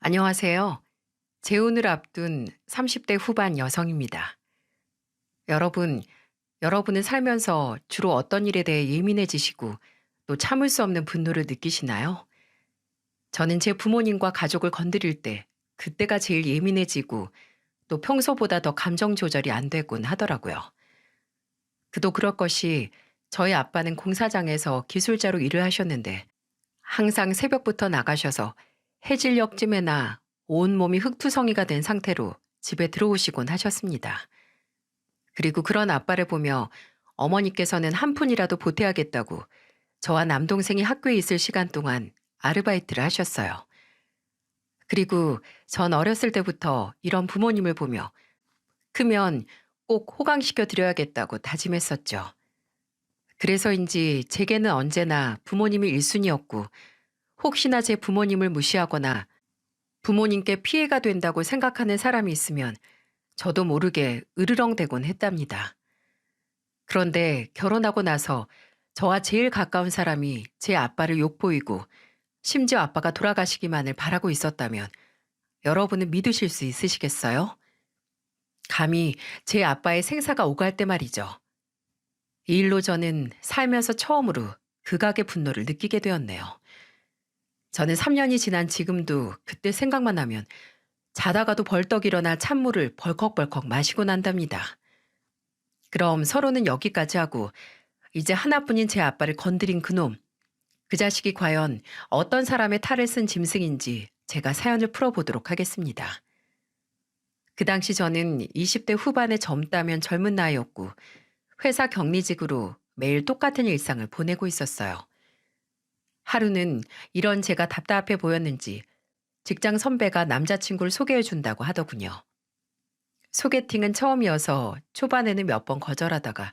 안녕하세요. 재혼을 앞둔 30대 후반 여성입니다. 여러분, 여러분은 살면서 주로 어떤 일에 대해 예민해지시고 또 참을 수 없는 분노를 느끼시나요? 저는 제 부모님과 가족을 건드릴 때 그때가 제일 예민해지고 또 평소보다 더 감정 조절이 안 되곤 하더라고요. 그도 그럴 것이 저희 아빠는 공사장에서 기술자로 일을 하셨는데 항상 새벽부터 나가셔서 해질녘쯤에나 온몸이 흙투성이가 된 상태로 집에 들어오시곤 하셨습니다. 그리고 그런 아빠를 보며 어머니께서는 한 푼이라도 보태야겠다고 저와 남동생이 학교에 있을 시간 동안 아르바이트를 하셨어요. 그리고 전 어렸을 때부터 이런 부모님을 보며 크면 꼭 호강시켜 드려야겠다고 다짐했었죠. 그래서인지 제게는 언제나 부모님이 1순위였고 혹시나 제 부모님을 무시하거나 부모님께 피해가 된다고 생각하는 사람이 있으면 저도 모르게 으르렁대곤 했답니다. 그런데 결혼하고 나서 저와 제일 가까운 사람이 제 아빠를 욕보이고 심지어 아빠가 돌아가시기만을 바라고 있었다면 여러분은 믿으실 수 있으시겠어요? 감히 제 아빠의 생사가 오갈 때 말이죠. 이 일로 저는 살면서 처음으로 극악의 분노를 느끼게 되었네요. 저는 3년이 지난 지금도 그때 생각만 하면 자다가도 벌떡 일어나 찬물을 벌컥벌컥 마시곤 한답니다. 그럼 서로는 여기까지 하고 이제 하나뿐인 제 아빠를 건드린 그놈, 그 자식이 과연 어떤 사람의 탈을 쓴 짐승인지 제가 사연을 풀어보도록 하겠습니다. 그 당시 저는 20대 후반의 젊다면 젊은 나이였고 회사 격리직으로 매일 똑같은 일상을 보내고 있었어요. 하루는 이런 제가 답답해 보였는지 직장 선배가 남자친구를 소개해 준다고 하더군요. 소개팅은 처음이어서 초반에는 몇 번 거절하다가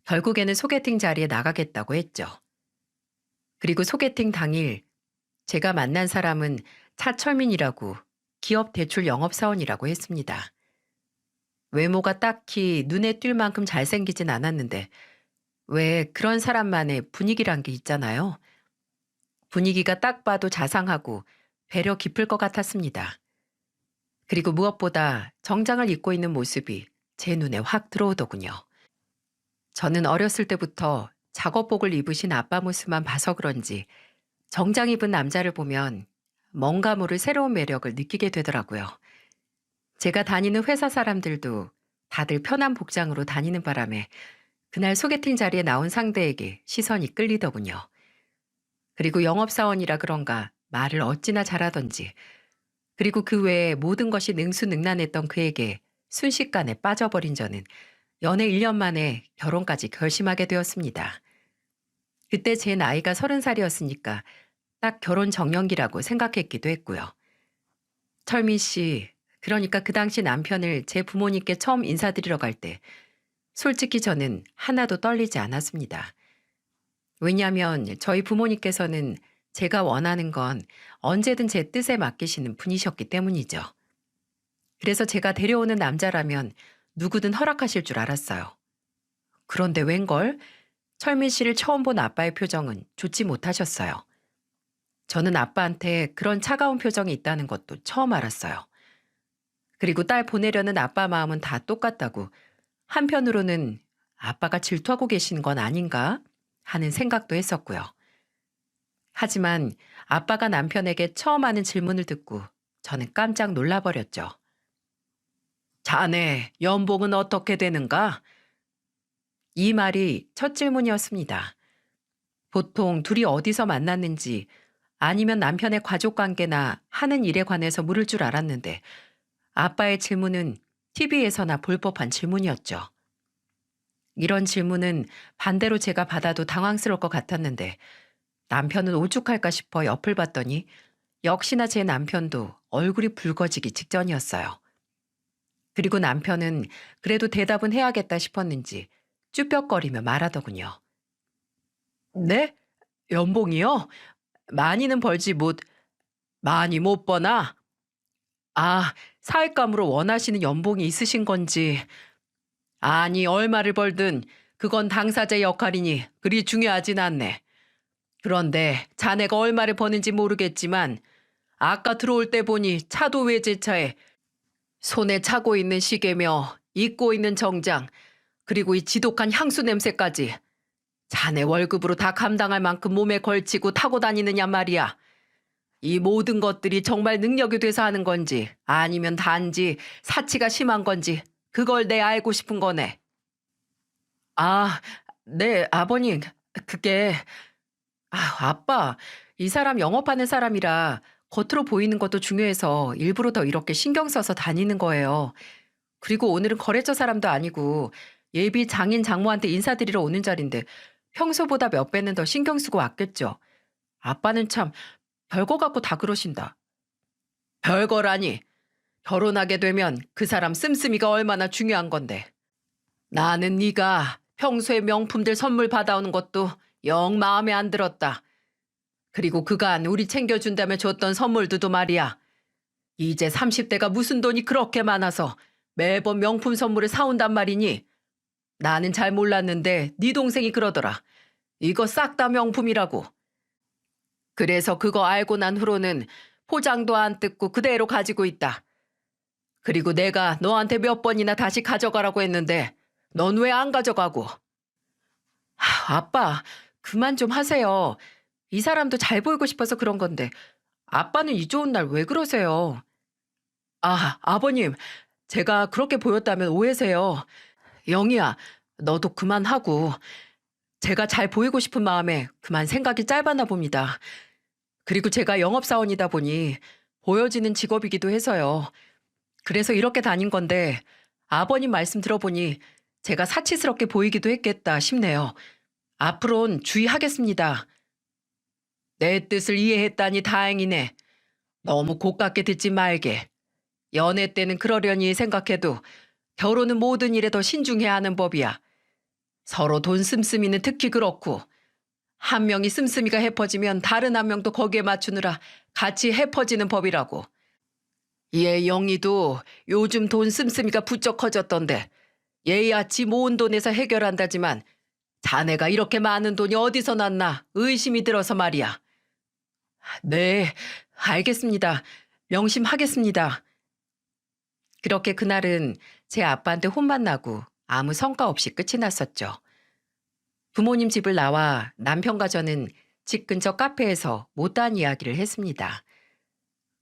결국에는 소개팅 자리에 나가겠다고 했죠. 그리고 소개팅 당일 제가 만난 사람은 차철민이라고 기업 대출 영업사원이라고 했습니다. 외모가 딱히 눈에 띌 만큼 잘생기진 않았는데 왜 그런 사람만의 분위기란 게 있잖아요. 분위기가 딱 봐도 자상하고 배려 깊을 것 같았습니다. 그리고 무엇보다 정장을 입고 있는 모습이 제 눈에 확 들어오더군요. 저는 어렸을 때부터 작업복을 입으신 아빠 모습만 봐서 그런지 정장 입은 남자를 보면 뭔가 모를 새로운 매력을 느끼게 되더라고요. 제가 다니는 회사 사람들도 다들 편한 복장으로 다니는 바람에 그날 소개팅 자리에 나온 상대에게 시선이 끌리더군요. 그리고 영업사원이라 그런가 말을 어찌나 잘하던지 그리고 그 외에 모든 것이 능수능란했던 그에게 순식간에 빠져버린 저는 연애 1년 만에 결혼까지 결심하게 되었습니다. 그때 제 나이가 30살이었으니까 딱 결혼 정년기라고 생각했기도 했고요. 철민 씨, 그러니까 그 당시 남편을 제 부모님께 처음 인사드리러 갈 때 솔직히 저는 하나도 떨리지 않았습니다. 왜냐하면 저희 부모님께서는 제가 원하는 건 언제든 제 뜻에 맡기시는 분이셨기 때문이죠. 그래서 제가 데려오는 남자라면 누구든 허락하실 줄 알았어요. 그런데 웬걸? 철민 씨를 처음 본 아빠의 표정은 좋지 못하셨어요. 저는 아빠한테 그런 차가운 표정이 있다는 것도 처음 알았어요. 그리고 딸 보내려는 아빠 마음은 다 똑같다고 한편으로는 아빠가 질투하고 계신 건 아닌가 하는 생각도 했었고요. 하지만 아빠가 남편에게 처음 하는 질문을 듣고 저는 깜짝 놀라버렸죠. 자네, 연봉은 어떻게 되는가? 이 말이 첫 질문이었습니다. 보통 둘이 어디서 만났는지 아니면 남편의 가족 관계나 하는 일에 관해서 물을 줄 알았는데 아빠의 질문은 TV에서나 볼 법한 질문이었죠. 이런 질문은 반대로 제가 받아도 당황스러울 것 같았는데 남편은 오죽할까 싶어 옆을 봤더니 역시나 제 남편도 얼굴이 붉어지기 직전이었어요. 그리고 남편은 그래도 대답은 해야겠다 싶었는지 쭈뼛거리며 말하더군요. 네? 연봉이요? 많이는 벌지 많이 못 버나? 아, 사익감으로 원하시는 연봉이 있으신 건지. 아니, 얼마를 벌든 그건 당사자의 역할이니 그리 중요하진 않네. 그런데 자네가 얼마를 버는지 모르겠지만 아까 들어올 때 보니 차도 외제차에 손에 차고 있는 시계며 입고 있는 정장, 그리고 이 지독한 향수 냄새까지 자네 월급으로 다 감당할 만큼 몸에 걸치고 타고 다니느냐 말이야. 이 모든 것들이 정말 능력이 돼서 하는 건지 아니면 단지 사치가 심한 건지 그걸 내 알고 싶은 거네. 아, 네, 아버님. 그게 아빠, 이 사람 영업하는 사람이라 겉으로 보이는 것도 중요해서 일부러 더 이렇게 신경 써서 다니는 거예요. 그리고 오늘은 거래처 사람도 아니고 예비 장인 장모한테 인사드리러 오는 자리인데 평소보다 몇 배는 더 신경 쓰고 왔겠죠. 아빠는 참 별거 갖고 다 그러신다. 별거라니. 결혼하게 되면 그 사람 씀씀이가 얼마나 중요한 건데. 나는 네가 평소에 명품들 선물 받아오는 것도 영 마음에 안 들었다. 그리고 그간 우리 챙겨준다며 줬던 선물들도 말이야. 이제 30대가 무슨 돈이 그렇게 많아서 매번 명품 선물을 사온단 말이니? 나는 잘 몰랐는데 네 동생이 그러더라. 이거 싹 다 명품이라고. 그래서 그거 알고 난 후로는 포장도 안 뜯고 그대로 가지고 있다. 그리고 내가 너한테 몇 번이나 다시 가져가라고 했는데 넌 왜 안 가져가고? 아빠, 그만 좀 하세요. 이 사람도 잘 보이고 싶어서 그런 건데 아빠는 이 좋은 날 왜 그러세요? 아버님, 제가 그렇게 보였다면 오해세요. 영희야, 너도 그만하고 제가 잘 보이고 싶은 마음에 그만 생각이 짧았나 봅니다. 그리고 제가 영업사원이다 보니 보여지는 직업이기도 해서요. 그래서 이렇게 다닌 건데 아버님 말씀 들어보니 제가 사치스럽게 보이기도 했겠다 싶네요. 앞으론 주의하겠습니다. 내 뜻을 이해했다니 다행이네. 너무 고깝게 듣지 말게. 연애 때는 그러려니 생각해도 결혼은 모든 일에 더 신중해야 하는 법이야. 서로 돈 씀씀이는 특히 그렇고 한 명이 씀씀이가 해퍼지면 다른 한 명도 거기에 맞추느라 같이 해퍼지는 법이라고. 얘 영희도 요즘 돈 씀씀이가 부쩍 커졌던데 얘야 지 모은 돈에서 해결한다지만 자네가 이렇게 많은 돈이 어디서 났나 의심이 들어서 말이야. 네, 알겠습니다. 명심하겠습니다. 그렇게 그날은 제 아빠한테 혼만 나고 아무 성과 없이 끝이 났었죠. 부모님 집을 나와 남편과 저는 집 근처 카페에서 못다한 이야기를 했습니다.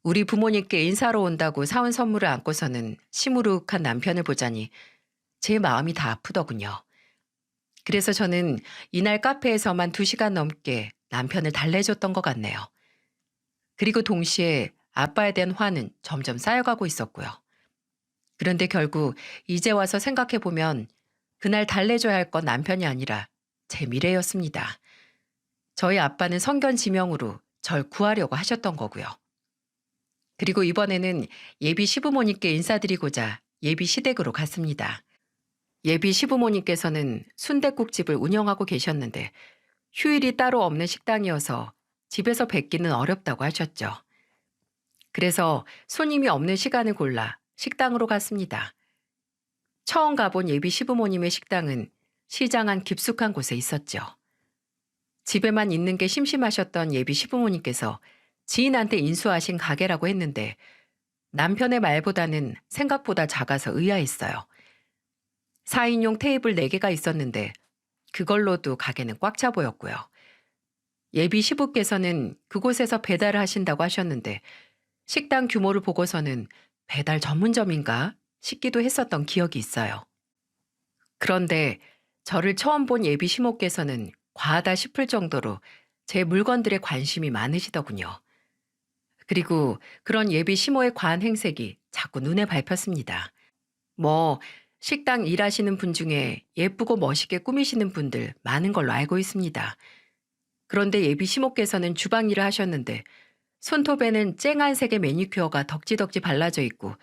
우리 부모님께 인사로 온다고 사온 선물을 안고서는 시무룩한 남편을 보자니 제 마음이 다 아프더군요. 그래서 저는 이날 카페에서만 2시간 넘게 남편을 달래줬던 것 같네요. 그리고 동시에 아빠에 대한 화는 점점 쌓여가고 있었고요. 그런데 결국 이제 와서 생각해보면 그날 달래줘야 할 건 남편이 아니라 제 미래였습니다. 저희 아빠는 성견지명으로 절 구하려고 하셨던 거고요. 그리고 이번에는 예비 시부모님께 인사드리고자 예비 시댁으로 갔습니다. 예비 시부모님께서는 순댓국집을 운영하고 계셨는데 휴일이 따로 없는 식당이어서 집에서 뵙기는 어렵다고 하셨죠. 그래서 손님이 없는 시간을 골라 식당으로 갔습니다. 처음 가본 예비 시부모님의 식당은 시장 안 깊숙한 곳에 있었죠. 집에만 있는 게 심심하셨던 예비 시부모님께서 지인한테 인수하신 가게라고 했는데 남편의 말보다는 생각보다 작아서 의아했어요. 4인용 테이블 4개가 있었는데 그걸로도 가게는 꽉 차 보였고요. 예비 시부께서는 그곳에서 배달을 하신다고 하셨는데 식당 규모를 보고서는 배달 전문점인가 싶기도 했었던 기억이 있어요. 그런데 저를 처음 본 예비 시모께서는 과하다 싶을 정도로 제 물건들에 관심이 많으시더군요. 그리고 그런 예비 시모의 과한 행색이 자꾸 눈에 밟혔습니다. 뭐 식당 일하시는 분 중에 예쁘고 멋있게 꾸미시는 분들 많은 걸로 알고 있습니다. 그런데 예비 시모께서는 주방 일을 하셨는데 손톱에는 쨍한색의 매니큐어가 덕지덕지 발라져 있고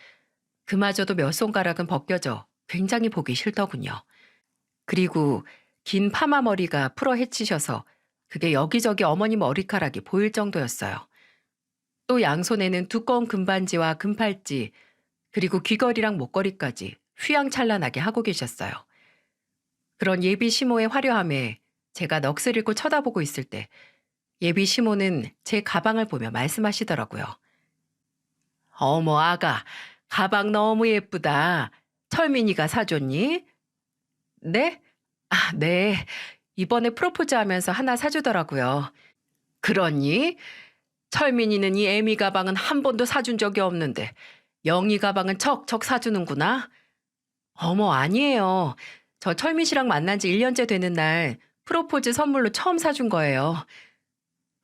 그마저도 몇 손가락은 벗겨져 굉장히 보기 싫더군요. 그리고 긴 파마 머리가 풀어 헤치셔서 그게 여기저기 어머니 머리카락이 보일 정도였어요. 또 양손에는 두꺼운 금반지와 금팔찌 그리고 귀걸이랑 목걸이까지 휘황찬란하게 하고 계셨어요. 그런 예비 시모의 화려함에 제가 넋을 잃고 쳐다보고 있을 때 예비 시모는 제 가방을 보며 말씀하시더라고요. 어머, 아가, 가방 너무 예쁘다. 철민이가 사줬니? 네? 아, 네. 이번에 프로포즈 하면서 하나 사주더라고요. 그러니? 철민이는 이 애미 가방은 한 번도 사준 적이 없는데, 영희 가방은 척척 사주는구나. 어머, 아니에요. 저 철민 씨랑 만난 지 1년째 되는 날, 프로포즈 선물로 처음 사준 거예요.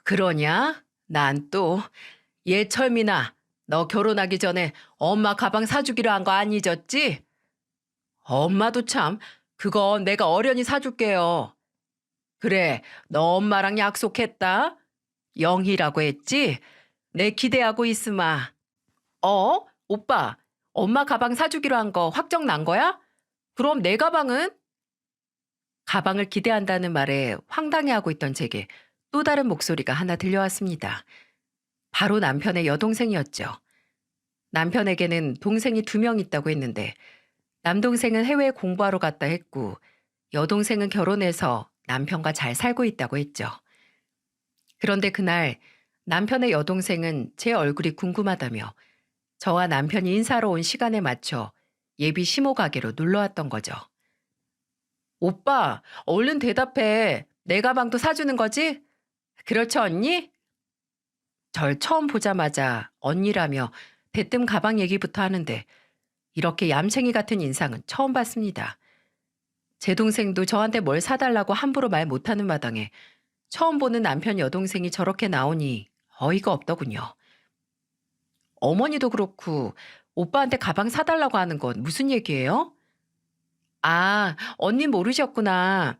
그러냐? 난 또, 얘 철민아, 너 결혼하기 전에 엄마 가방 사주기로 한 거 안 잊었지? 엄마도 참, 그건 내가 어련히 사줄게요. 그래, 너 엄마랑 약속했다? 영희라고 했지? 내 기대하고 있으마. 어? 오빠, 엄마 가방 사주기로 한 거 확정 난 거야? 그럼 내 가방은? 가방을 기대한다는 말에 황당해하고 있던 제게 또 다른 목소리가 하나 들려왔습니다. 바로 남편의 여동생이었죠. 남편에게는 동생이 2명 있다고 했는데 남동생은 해외에 공부하러 갔다 했고 여동생은 결혼해서 남편과 잘 살고 있다고 했죠. 그런데 그날 남편의 여동생은 제 얼굴이 궁금하다며 저와 남편이 인사하러 온 시간에 맞춰 예비 시모 가게로 놀러 왔던 거죠. 오빠, 얼른 대답해. 내 가방도 사주는 거지? 그렇죠, 언니? 절 처음 보자마자 언니라며 대뜸 가방 얘기부터 하는데 이렇게 얌생이 같은 인상은 처음 봤습니다. 제 동생도 저한테 뭘 사달라고 함부로 말 못하는 마당에 처음 보는 남편 여동생이 저렇게 나오니 어이가 없더군요. 어머니도 그렇고 오빠한테 가방 사달라고 하는 건 무슨 얘기예요? 아, 언니 모르셨구나.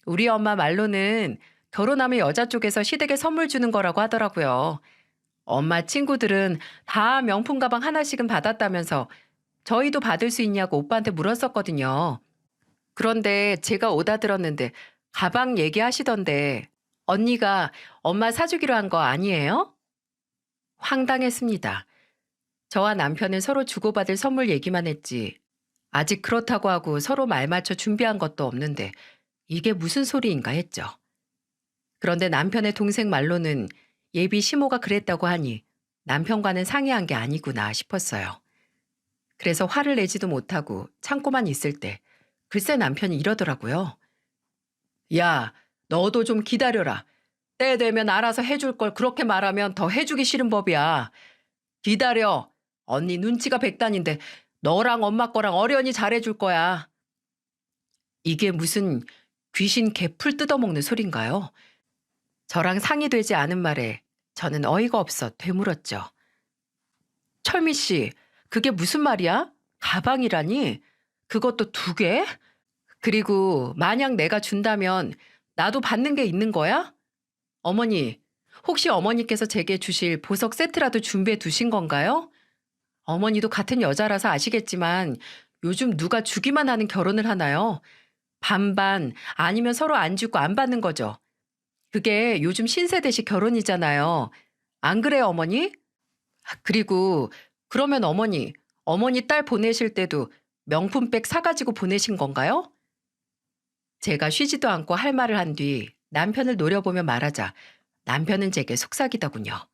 우리 엄마 말로는 결혼하면 여자 쪽에서 시댁에 선물 주는 거라고 하더라고요. 엄마 친구들은 다 명품 가방 하나씩은 받았다면서 저희도 받을 수 있냐고 오빠한테 물었었거든요. 그런데 제가 오다 들었는데 가방 얘기하시던데 언니가 엄마 사주기로 한 거 아니에요? 황당했습니다. 저와 남편은 서로 주고받을 선물 얘기만 했지. 아직 그렇다고 하고 서로 말 맞춰 준비한 것도 없는데 이게 무슨 소리인가 했죠. 그런데 남편의 동생 말로는 예비 시모가 그랬다고 하니 남편과는 상의한 게 아니구나 싶었어요. 그래서 화를 내지도 못하고 참고만 있을 때 글쎄 남편이 이러더라고요. 야, 너도 좀 기다려라. 때 되면 알아서 해줄 걸 그렇게 말하면 더 해주기 싫은 법이야. 기다려. 언니 눈치가 백단인데 너랑 엄마 거랑 어련히 잘해줄 거야. 이게 무슨 귀신 개풀 뜯어먹는 소린가요? 저랑 상의되지 않은 말에 저는 어이가 없어 되물었죠. 철미 씨, 그게 무슨 말이야? 가방이라니? 그것도 2개? 그리고 만약 내가 준다면 나도 받는 게 있는 거야? 어머니, 혹시 어머니께서 제게 주실 보석 세트라도 준비해 두신 건가요? 어머니도 같은 여자라서 아시겠지만 요즘 누가 주기만 하는 결혼을 하나요? 반반 아니면 서로 안 주고 안 받는 거죠. 그게 요즘 신세대식 결혼이잖아요. 안 그래요, 어머니? 그리고 그러면 어머니 딸 보내실 때도 명품백 사가지고 보내신 건가요? 제가 쉬지도 않고 할 말을 한 뒤 남편을 노려보며 말하자 남편은 제게 속삭이더군요.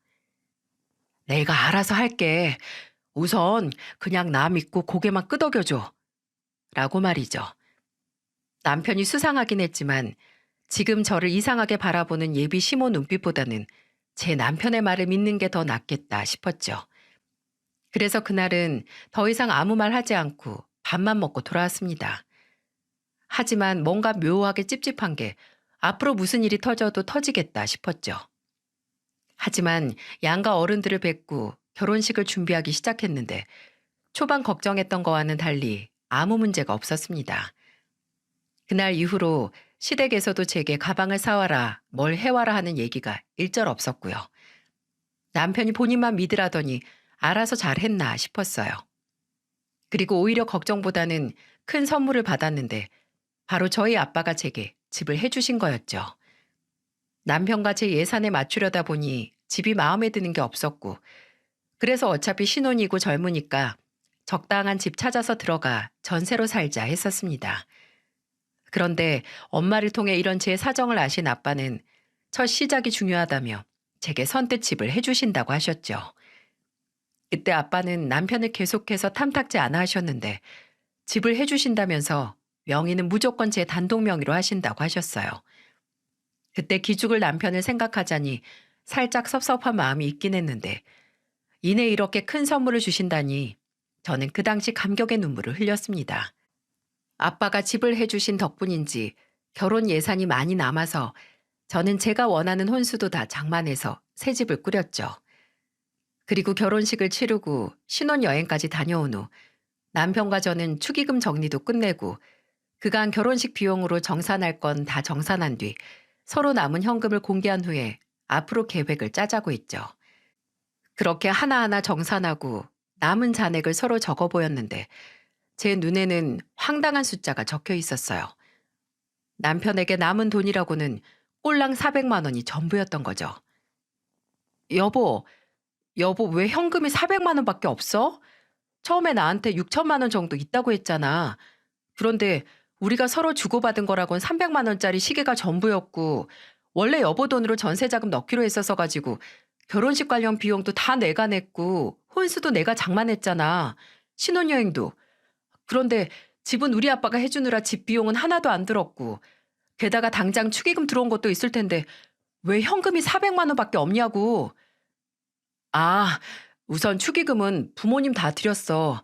내가 알아서 할게. 우선 그냥 나 믿고 고개만 끄덕여줘. 라고 말이죠. 남편이 수상하긴 했지만 지금 저를 이상하게 바라보는 예비 시모 눈빛보다는 제 남편의 말을 믿는 게 더 낫겠다 싶었죠. 그래서 그날은 더 이상 아무 말 하지 않고 밥만 먹고 돌아왔습니다. 하지만 뭔가 묘하게 찝찝한 게 앞으로 무슨 일이 터져도 터지겠다 싶었죠. 하지만 양가 어른들을 뵙고 결혼식을 준비하기 시작했는데 초반 걱정했던 거와는 달리 아무 문제가 없었습니다. 그날 이후로 시댁에서도 제게 가방을 사와라, 뭘 해와라 하는 얘기가 일절 없었고요. 남편이 본인만 믿으라더니 알아서 잘했나 싶었어요. 그리고 오히려 걱정보다는 큰 선물을 받았는데 바로 저희 아빠가 제게 집을 해주신 거였죠. 남편과 제 예산에 맞추려다 보니 집이 마음에 드는 게 없었고 그래서 어차피 신혼이고 젊으니까 적당한 집 찾아서 들어가 전세로 살자 했었습니다. 그런데 엄마를 통해 이런 제 사정을 아신 아빠는 첫 시작이 중요하다며 제게 선뜻 집을 해주신다고 하셨죠. 그때 아빠는 남편을 계속해서 탐탁지 않아 하셨는데 집을 해주신다면서 명의는 무조건 제 단독 명의로 하신다고 하셨어요. 그때 기죽을 남편을 생각하자니 살짝 섭섭한 마음이 있긴 했는데 이내 이렇게 큰 선물을 주신다니 저는 그 당시 감격의 눈물을 흘렸습니다. 아빠가 집을 해주신 덕분인지 결혼 예산이 많이 남아서 저는 제가 원하는 혼수도 다 장만해서 새 집을 꾸렸죠. 그리고 결혼식을 치르고 신혼여행까지 다녀온 후 남편과 저는 축의금 정리도 끝내고 그간 결혼식 비용으로 정산할 건 다 정산한 뒤 서로 남은 현금을 공개한 후에 앞으로 계획을 짜자고 했죠. 그렇게 하나하나 정산하고 남은 잔액을 서로 적어 보였는데 제 눈에는 황당한 숫자가 적혀 있었어요. 남편에게 남은 돈이라고는 꼴랑 400만 원이 전부였던 거죠. 여보, 여보 왜 현금이 400만 원밖에 없어? 처음에 나한테 6천만 원 정도 있다고 했잖아. 그런데 우리가 서로 주고받은 거라곤 300만 원짜리 시계가 전부였고 원래 여보 돈으로 전세자금 넣기로 했어서 가지고 결혼식 관련 비용도 다 내가 냈고 혼수도 내가 장만했잖아. 신혼여행도. 그런데 집은 우리 아빠가 해주느라 집 비용은 하나도 안 들었고 게다가 당장 축의금 들어온 것도 있을 텐데 왜 현금이 400만 원밖에 없냐고. 아, 우선 축의금은 부모님 다 드렸어.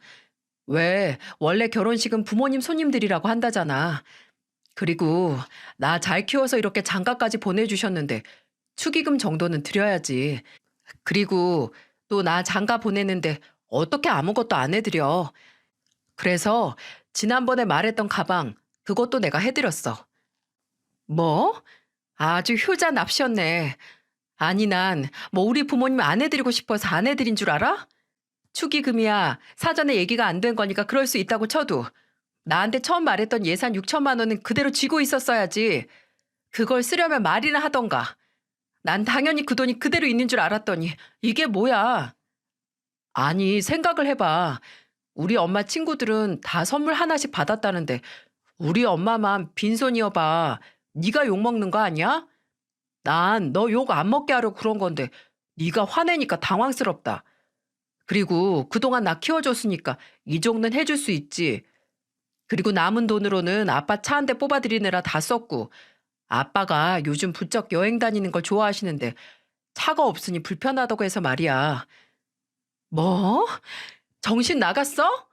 왜 원래 결혼식은 부모님 손님들이라고 한다잖아. 그리고 나 잘 키워서 이렇게 장가까지 보내주셨는데 축의금 정도는 드려야지. 그리고 또 나 장가 보내는데 어떻게 아무것도 안 해드려. 그래서 지난번에 말했던 가방 그것도 내가 해드렸어. 뭐? 아주 효자 납셨네. 아니 난 뭐 우리 부모님 안 해드리고 싶어서 안 해드린 줄 알아? 축의금이야 사전에 얘기가 안 된 거니까 그럴 수 있다고 쳐도 나한테 처음 말했던 예산 6천만 원은 그대로 쥐고 있었어야지. 그걸 쓰려면 말이나 하던가. 난 당연히 그 돈이 그대로 있는 줄 알았더니 이게 뭐야. 아니 생각을 해봐. 우리 엄마 친구들은 다 선물 하나씩 받았다는데 우리 엄마만 빈손이어봐. 네가 욕먹는 거 아니야? 난 너 욕 안 먹게 하려고 그런 건데 네가 화내니까 당황스럽다. 그리고 그동안 나 키워줬으니까 이 정도는 해줄 수 있지. 그리고 남은 돈으로는 아빠 차 한 대 뽑아드리느라 다 썼고 아빠가 요즘 부쩍 여행 다니는 걸 좋아하시는데 차가 없으니 불편하다고 해서 말이야. 뭐? 정신 나갔어?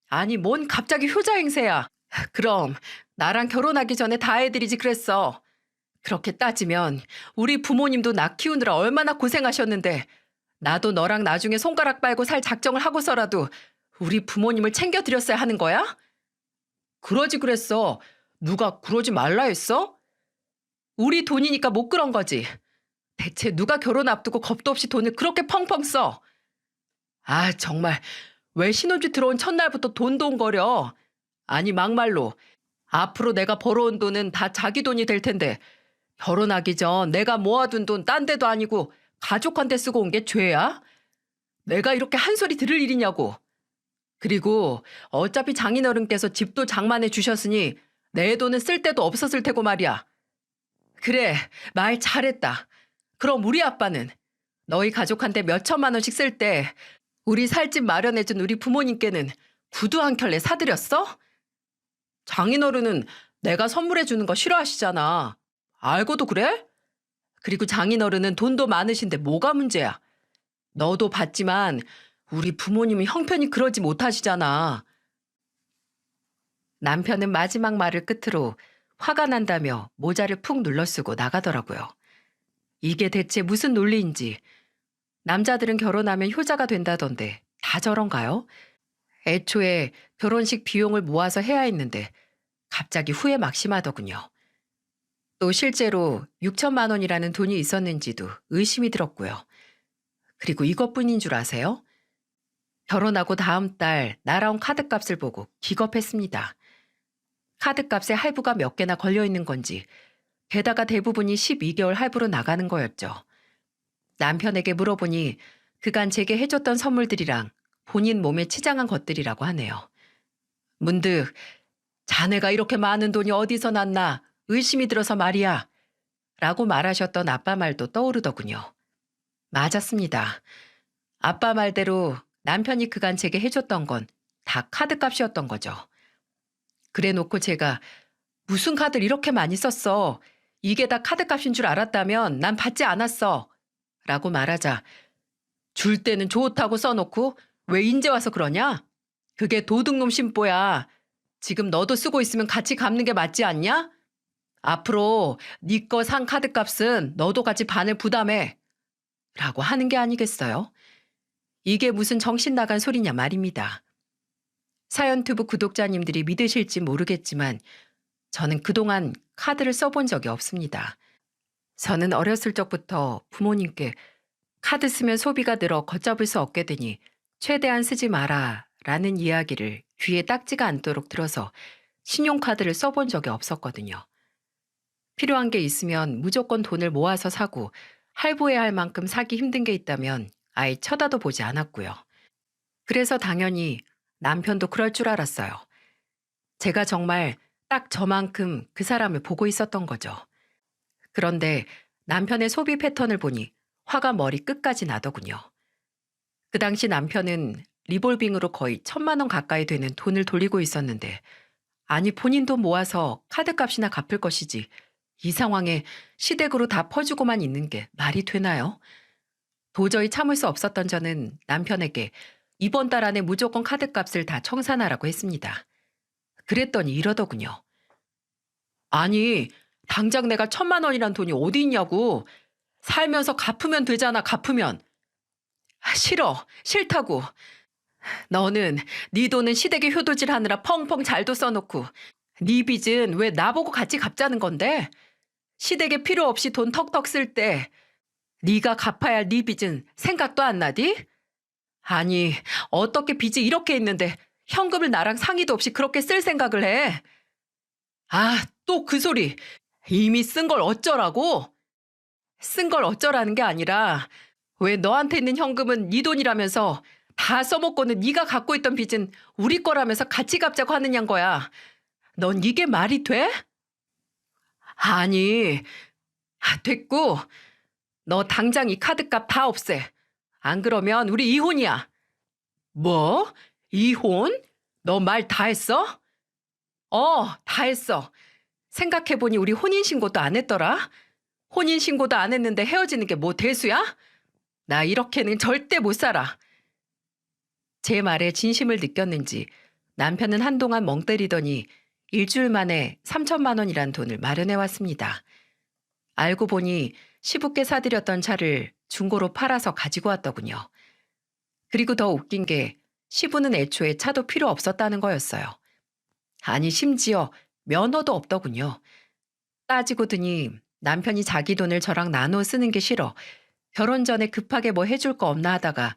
아니 뭔 갑자기 효자 행세야. 그럼 나랑 결혼하기 전에 다 해드리지 그랬어. 그렇게 따지면 우리 부모님도 나 키우느라 얼마나 고생하셨는데 나도 너랑 나중에 손가락 빨고 살 작정을 하고서라도 우리 부모님을 챙겨드렸어야 하는 거야? 그러지 그랬어. 누가 그러지 말라 했어? 우리 돈이니까 못 그런 거지. 대체 누가 결혼 앞두고 겁도 없이 돈을 그렇게 펑펑 써? 아, 정말 왜 신혼집 들어온 첫날부터 돈돈거려? 아니 막말로 앞으로 내가 벌어온 돈은 다 자기 돈이 될 텐데 결혼하기 전 내가 모아둔 돈 딴 데도 아니고 가족한테 쓰고 온 게 죄야? 내가 이렇게 한 소리 들을 일이냐고. 그리고 어차피 장인어른께서 집도 장만해 주셨으니 내 돈은 쓸 데도 없었을 테고 말이야. 그래, 말 잘했다. 그럼 우리 아빠는 너희 가족한테 몇 천만 원씩 쓸 때 우리 살집 마련해준 우리 부모님께는 구두 한 켤레 사드렸어? 장인어른은 내가 선물해 주는 거 싫어하시잖아. 알고도 그래? 그리고 장인어른은 돈도 많으신데 뭐가 문제야? 너도 봤지만 우리 부모님은 형편이 그러지 못하시잖아. 남편은 마지막 말을 끝으로 화가 난다며 모자를 푹 눌러쓰고 나가더라고요. 이게 대체 무슨 논리인지. 남자들은 결혼하면 효자가 된다던데 다 저런가요? 애초에 결혼식 비용을 모아서 해야 했는데 갑자기 후회 막심하더군요. 또 실제로 6천만 원이라는 돈이 있었는지도 의심이 들었고요. 그리고 이것뿐인 줄 아세요? 결혼하고 다음 달 날아온 카드값을 보고 기겁했습니다. 카드값에 할부가 몇 개나 걸려 있는 건지 게다가 대부분이 12개월 할부로 나가는 거였죠. 남편에게 물어보니 그간 제게 해줬던 선물들이랑 본인 몸에 치장한 것들이라고 하네요. 문득 자네가 이렇게 많은 돈이 어디서 났나 의심이 들어서 말이야 라고 말하셨던 아빠 말도 떠오르더군요. 맞았습니다. 아빠 말대로 남편이 그간 제게 해줬던 건 다 카드값이었던 거죠. 그래 놓고 제가 무슨 카드를 이렇게 많이 썼어. 이게 다 카드값인 줄 알았다면 난 받지 않았어. 라고 말하자 줄 때는 좋다고 써놓고 왜 인제 와서 그러냐? 그게 도둑놈 심보야. 지금 너도 쓰고 있으면 같이 갚는 게 맞지 않냐? 앞으로 네 거 산 카드값은 너도 같이 반을 부담해. 라고 하는 게 아니겠어요? 이게 무슨 정신 나간 소리냐 말입니다. 사연투브 구독자님들이 믿으실지 모르겠지만 저는 그동안 카드를 써본 적이 없습니다. 저는 어렸을 적부터 부모님께 카드 쓰면 소비가 늘어 걷잡을 수 없게 되니 최대한 쓰지 마라 라는 이야기를 귀에 딱지가 않도록 들어서 신용카드를 써본 적이 없었거든요. 필요한 게 있으면 무조건 돈을 모아서 사고 할부해야 할 만큼 사기 힘든 게 있다면 아예 쳐다도 보지 않았고요. 그래서 당연히 남편도 그럴 줄 알았어요. 제가 정말 딱 저만큼 그 사람을 보고 있었던 거죠. 그런데 남편의 소비 패턴을 보니 화가 머리 끝까지 나더군요. 그 당시 남편은 리볼빙으로 거의 1,000만 원 가까이 되는 돈을 돌리고 있었는데 아니 본인 돈 모아서 카드값이나 갚을 것이지 이 상황에 시댁으로 다 퍼주고만 있는 게 말이 되나요? 도저히 참을 수 없었던 저는 남편에게 이번 달 안에 무조건 카드값을 다 청산하라고 했습니다. 그랬더니 이러더군요. 아니 당장 내가 1,000만 원이란 돈이 어디 있냐고. 살면서 갚으면 되잖아 갚으면. 싫어 싫다고. 너는 네 돈은 시댁에 효도질 하느라 펑펑 잘도 써놓고 네 빚은 왜 나보고 같이 갚자는 건데? 시댁에 필요 없이 돈 턱턱 쓸 때 네가 갚아야 할 네 빚은 생각도 안 나디? 아니 어떻게 빚이 이렇게 있는데 현금을 나랑 상의도 없이 그렇게 쓸 생각을 해? 아, 또 그 소리. 이미 쓴 걸 어쩌라고? 쓴 걸 어쩌라는 게 아니라 왜 너한테 있는 현금은 네 돈이라면서 다 써먹고는 네가 갖고 있던 빚은 우리 거라면서 같이 갚자고 하느냐는 거야. 넌 이게 말이 돼? 아니, 됐고. 너 당장 이 카드값 다 없애. 안 그러면 우리 이혼이야. 뭐? 이혼? 너 말 다 했어? 다 했어. 생각해보니 우리 혼인신고도 안 했더라. 혼인신고도 안 했는데 헤어지는 게 뭐 대수야? 나 이렇게는 절대 못 살아. 제 말에 진심을 느꼈는지 남편은 한동안 멍 때리더니 일주일 만에 3,000만 원이란 돈을 마련해 왔습니다. 알고 보니 시부께 사들였던 차를 중고로 팔아서 가지고 왔더군요. 그리고 더 웃긴 게 시부는 애초에 차도 필요 없었다는 거였어요. 아니 심지어 면허도 없더군요. 따지고 드니 남편이 자기 돈을 저랑 나눠 쓰는 게 싫어 결혼 전에 급하게 뭐 해줄 거 없나 하다가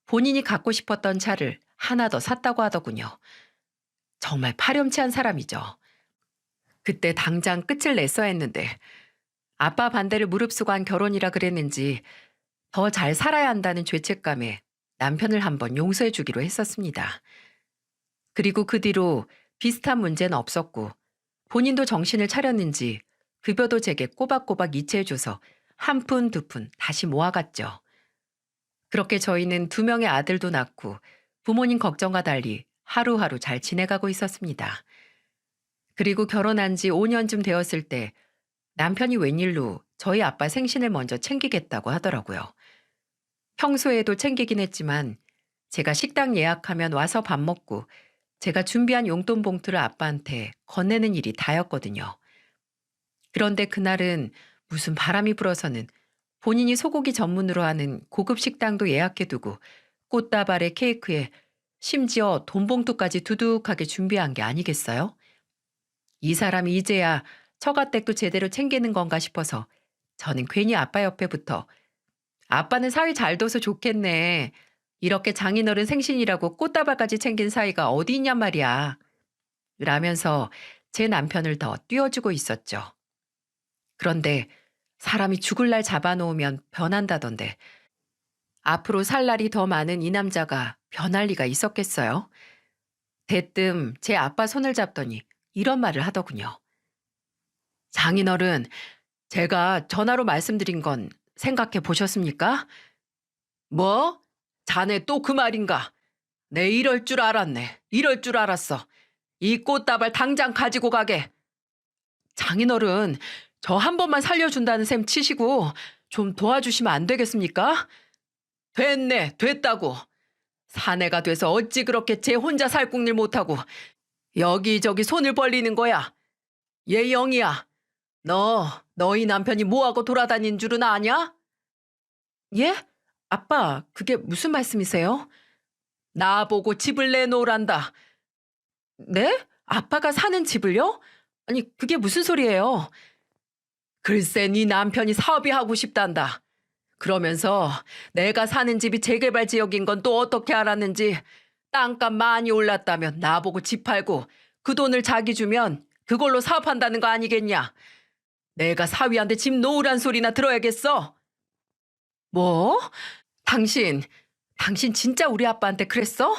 본인이 갖고 싶었던 차를 하나 더 샀다고 하더군요. 정말 파렴치한 사람이죠. 그때 당장 끝을 냈어야 했는데 아빠 반대를 무릅쓰고 한 결혼이라 그랬는지 더 잘 살아야 한다는 죄책감에 남편을 한번 용서해 주기로 했었습니다. 그리고 그 뒤로 비슷한 문제는 없었고 본인도 정신을 차렸는지 급여도 제게 꼬박꼬박 이체해줘서 한 푼 두 푼 다시 모아갔죠. 그렇게 저희는 2명의 아들도 낳고 부모님 걱정과 달리 하루하루 잘 지내가고 있었습니다. 그리고 결혼한 지 5년쯤 되었을 때 남편이 웬일로 저희 아빠 생신을 먼저 챙기겠다고 하더라고요. 평소에도 챙기긴 했지만 제가 식당 예약하면 와서 밥 먹고 제가 준비한 용돈 봉투를 아빠한테 건네는 일이 다였거든요. 그런데 그날은 무슨 바람이 불어서는 본인이 소고기 전문으로 하는 고급 식당도 예약해두고 꽃다발에 케이크에 심지어 돈 봉투까지 두둑하게 준비한 게 아니겠어요? 이 사람이 이제야 처가댁도 제대로 챙기는 건가 싶어서 저는 괜히 아빠 옆에 붙어 아빠는 사위 잘 둬서 좋겠네. 이렇게 장인어른 생신이라고 꽃다발까지 챙긴 사이가 어디 있냔 말이야. 라면서 제 남편을 더 띄워주고 있었죠. 그런데 사람이 죽을 날 잡아놓으면 변한다던데 앞으로 살 날이 더 많은 이 남자가 변할 리가 있었겠어요? 대뜸 제 아빠 손을 잡더니 이런 말을 하더군요. 장인어른, 제가 전화로 말씀드린 건 생각해 보셨습니까? 뭐? 자네 또 그 말인가? 내 이럴 줄 알았네. 이럴 줄 알았어. 이 꽃다발 당장 가지고 가게. 장인어른, 저 한 번만 살려준다는 셈 치시고 좀 도와주시면 안 되겠습니까? 됐네, 됐다고. 사내가 돼서 어찌 그렇게 제 혼자 살궁일 못하고 여기저기 손을 벌리는 거야. 얘 영희야, 너희 남편이 뭐하고 돌아다닌 줄은 아냐? 예? 아빠, 그게 무슨 말씀이세요? 나보고 집을 내놓으란다. 네? 아빠가 사는 집을요? 아니, 그게 무슨 소리예요? 글쎄 네 남편이 사업이 하고 싶단다. 그러면서 내가 사는 집이 재개발 지역인 건 또 어떻게 알았는지 땅값 많이 올랐다면 나보고 집 팔고 그 돈을 자기 주면 그걸로 사업한다는 거 아니겠냐? 내가 사위한테 집 놓으란 소리나 들어야겠어? 뭐? 당신, 당신 진짜 우리 아빠한테 그랬어?